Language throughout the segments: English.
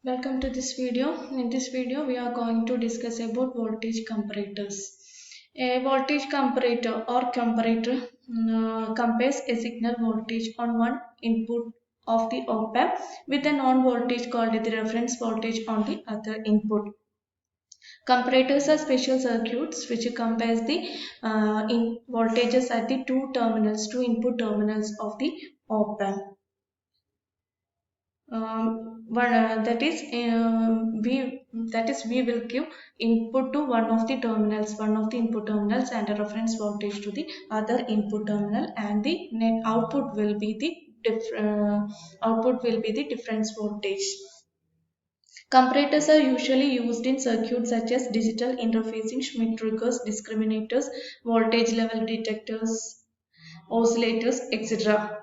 Welcome to this video. In this video, we are going to discuss about voltage comparators. A voltage comparator or comparator compares a signal voltage on one input of the op amp with a non-voltage called the reference voltage on the other input. Comparators are special circuits which compares the voltages at the two input terminals of the op amp. We will give input to one of the input terminals and a reference voltage to the other input terminal, and the net output will be the difference voltage. Comparators are usually used in circuits such as digital interfacing, Schmitt triggers, discriminators, voltage level detectors, oscillators, etc.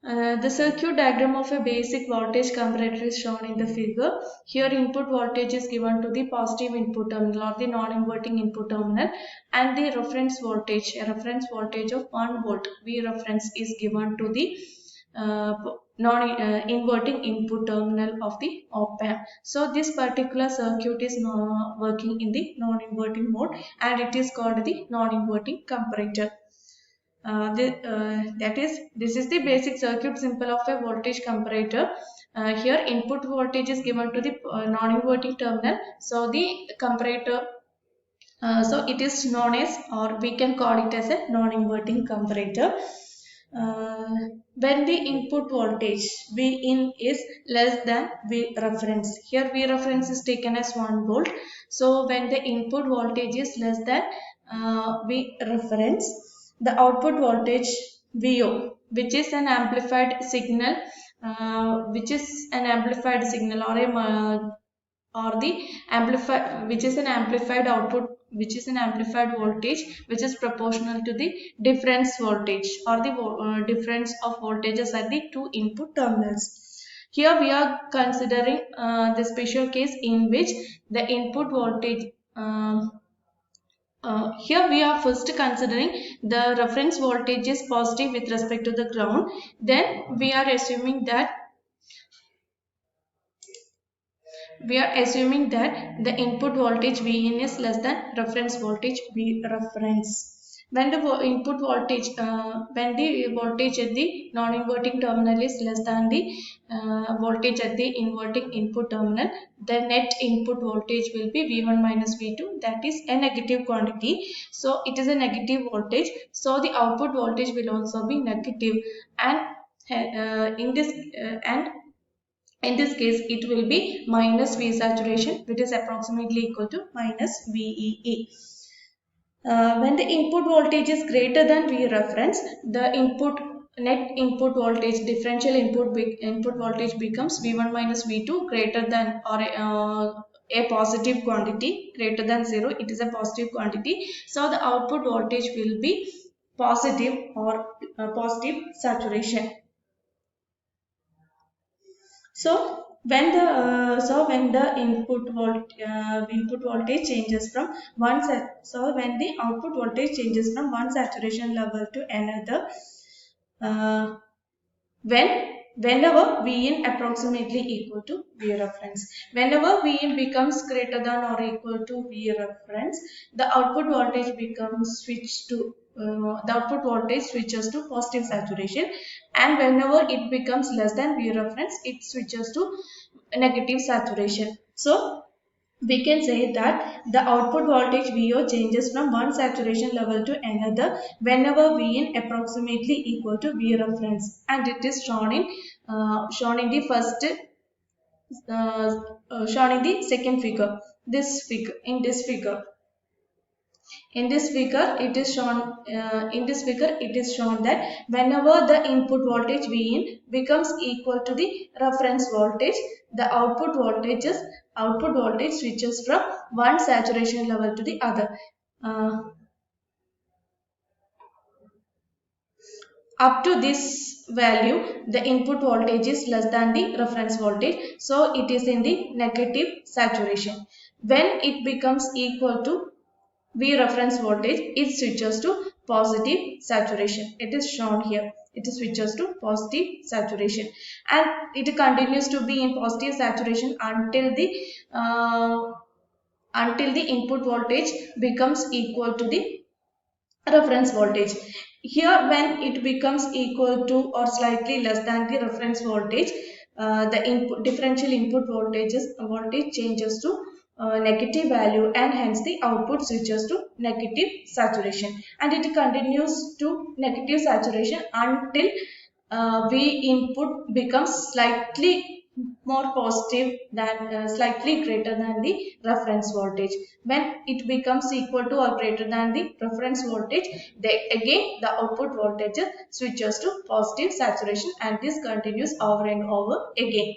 The circuit diagram of a basic voltage comparator is shown in the figure. Here input voltage is given to the positive input terminal or the non-inverting input terminal, and the reference voltage, a reference voltage of 1 volt V reference, is given to the non-inverting input terminal of the op amp. So this particular circuit is working in the non-inverting mode, and it is called the non-inverting comparator. This is the basic circuit symbol of a voltage comparator. Here input voltage is given to the non-inverting terminal, so the comparator, so it is known as, or we can call it as, a non-inverting comparator. When the input voltage V in is less than V reference, here V reference is taken as 1 volt. So when the input voltage is less than V reference, the output voltage VO, which is an amplified signal, or the amplified, which is an amplified output, which is an amplified voltage, which is proportional to the difference voltage, or the difference of voltages at the two input terminals. Here we are considering the special case in which the input voltage, here we are first considering the reference voltage is positive with respect to the ground. Then we are assuming that the input voltage Vin is less than reference voltage V reference. When the input voltage, when the voltage at the non-inverting terminal is less than the voltage at the inverting input terminal, the net input voltage will be V1 minus V2, that is a negative quantity. So it is a negative voltage. So the output voltage will also be negative, and in this case, it will be minus V saturation, which is approximately equal to minus VEE. When the input voltage is greater than V reference, the net input voltage, differential input voltage becomes V1 minus V2 greater than, or a positive quantity greater than 0. It is a positive quantity. So the output voltage will be positive, or positive saturation. So when the input voltage changes from one when the output voltage changes from one saturation level to another, uh, whenever Vin approximately equal to V reference, whenever Vin becomes greater than or equal to V reference, the output voltage switches to positive saturation, and whenever it becomes less than V reference, it switches to negative saturation. So we can say that the output voltage VO changes from one saturation level to another whenever Vin approximately equal to V reference, and it is shown in the first, shown in the second figure. In this figure, it is shown that whenever the input voltage Vin becomes equal to the reference voltage, the output voltage switches from one saturation level to the other. Up to this value, the input voltage is less than the reference voltage, so it is in the negative saturation. When it becomes equal to V reference voltage, it switches to positive saturation. It is shown here. it switches to positive saturation, and it continues to be in positive saturation until the input voltage becomes equal to the reference voltage. Here, when it becomes equal to or slightly less than the reference voltage, the differential input voltage changes to negative value, and hence the output switches to negative saturation, and it continues to negative saturation until V input becomes slightly more positive than slightly greater than the reference voltage. When it becomes equal to or greater than the reference voltage, again the output voltage switches to positive saturation, and this continues over and over again.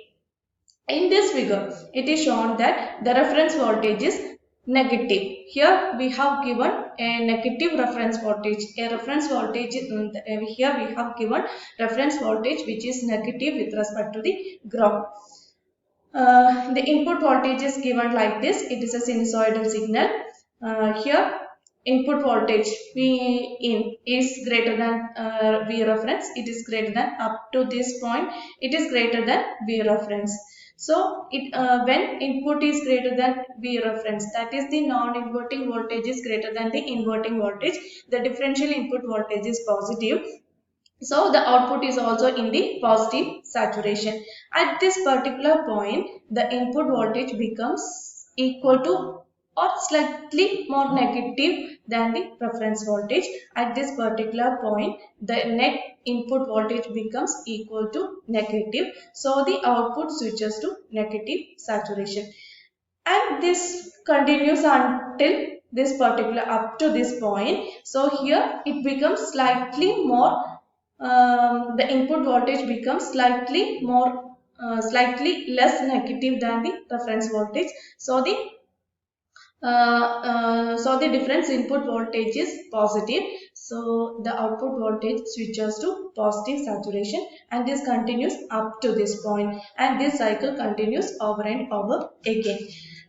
In this figure, it is shown that the reference voltage is negative. Here we have given a negative reference voltage. A reference voltage, here we have given reference voltage which is negative with respect to the ground. The input voltage is given like this. It is a sinusoidal signal. Here input voltage V in is greater than V reference. It is greater than, up to this point it is greater than V reference. So when input is greater than V reference, that is the non-inverting voltage is greater than the inverting voltage, the differential input voltage is positive. So the output is also in the positive saturation. At this particular point, the input voltage becomes equal to or slightly more negative than the reference voltage. At this particular point, the net input voltage becomes equal to negative. So the output switches to negative saturation. And this continues until this particular, up to this point. So here it becomes slightly more, the input voltage becomes slightly less negative than the reference voltage. So the difference input voltage is positive. So the output voltage switches to positive saturation, and this continues up to this point, and this cycle continues over and over again.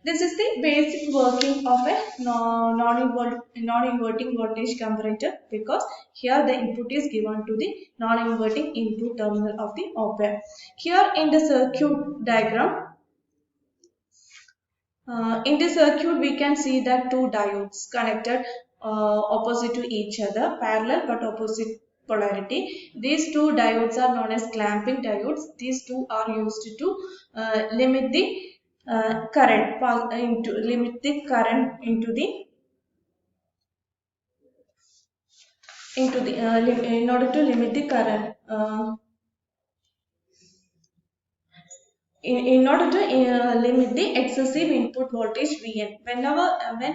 This is the basic working of a non-inverting voltage comparator, because here the input is given to the non-inverting input terminal of the op-amp. Here in the circuit diagram, in this circuit, we can see that two diodes connected opposite to each other, parallel but opposite polarity. These two diodes are known as clamping diodes. These two are used to limit the current in order to limit the current. In order to limit the excessive input voltage Vn. When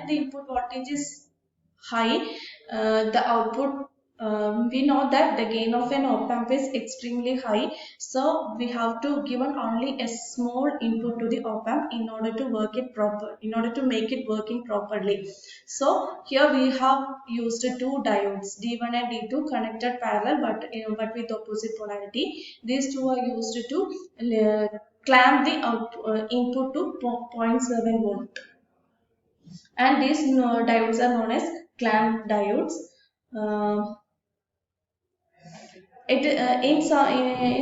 the input voltage is high, the output, we know that the gain of an op amp is extremely high, so we have to given only a small input to the op amp in order to make it working properly. So here we have used two diodes D1 and D2 connected parallel, but with opposite polarity. These two are used to clamp the input to 0.7 volt, and these diodes are known as clamp diodes. Uh, in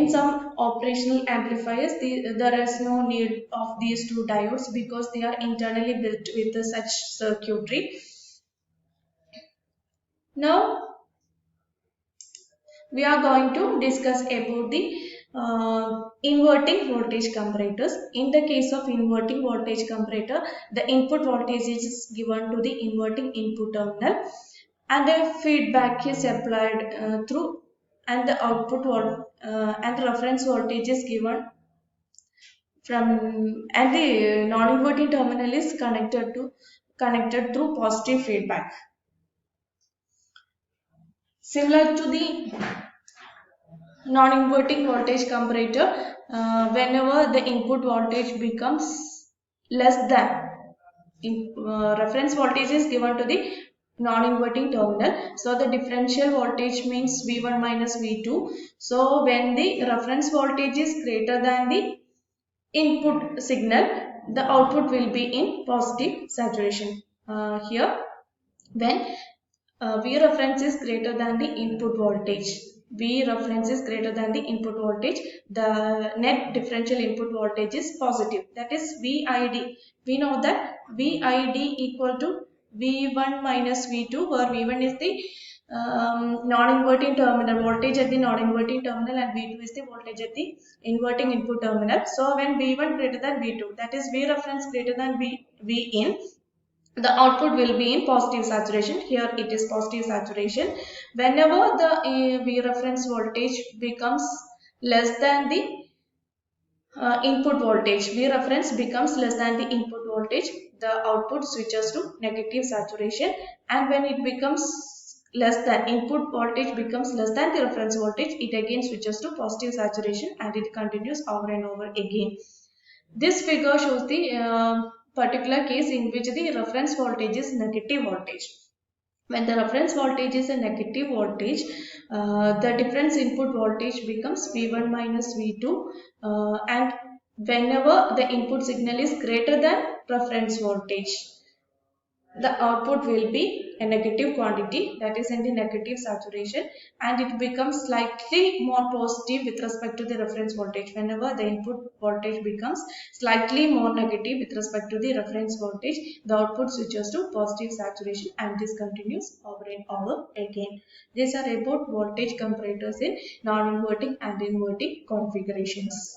some operational amplifiers, there is no need of these two diodes because they are internally built with such circuitry. Now we are going to discuss about the inverting voltage comparators. In the case of inverting voltage comparator, the input voltage is given to the inverting input terminal, and the feedback is applied through, and the and the reference voltage is given from, and the non-inverting terminal is connected through positive feedback. Similar to the non-inverting voltage comparator, whenever the input voltage becomes less than reference voltage is given to the non-inverting terminal, so the differential voltage means V1 minus V2. So when the reference voltage is greater than the input signal, the output will be in positive saturation. Here when V reference is greater than the input voltage, V reference is greater than the input voltage, the net differential input voltage is positive. That is VID. We know that VID equal to V1 minus V2, where V1 is the non-inverting terminal voltage at the non-inverting terminal, and V2 is the voltage at the inverting input terminal. So when V1 greater than V2, that is V reference greater than V in, the output will be in positive saturation. Here it is positive saturation. Whenever the V reference voltage becomes less than the input voltage, V reference becomes less than the input voltage, the output switches to negative saturation, and when it becomes less than input voltage becomes less than the reference voltage, it again switches to positive saturation, and it continues over and over again. This figure shows the particular case in which the reference voltage is negative voltage. When the reference voltage is a negative voltage, the difference input voltage becomes V1 minus V2, and whenever the input signal is greater than reference voltage, the output will be a negative quantity, that is in the negative saturation, and it becomes slightly more positive with respect to the reference voltage. Whenever the input voltage becomes slightly more negative with respect to the reference voltage, the output switches to positive saturation, and this continues over and over again. These are about voltage comparators in non-inverting and inverting configurations.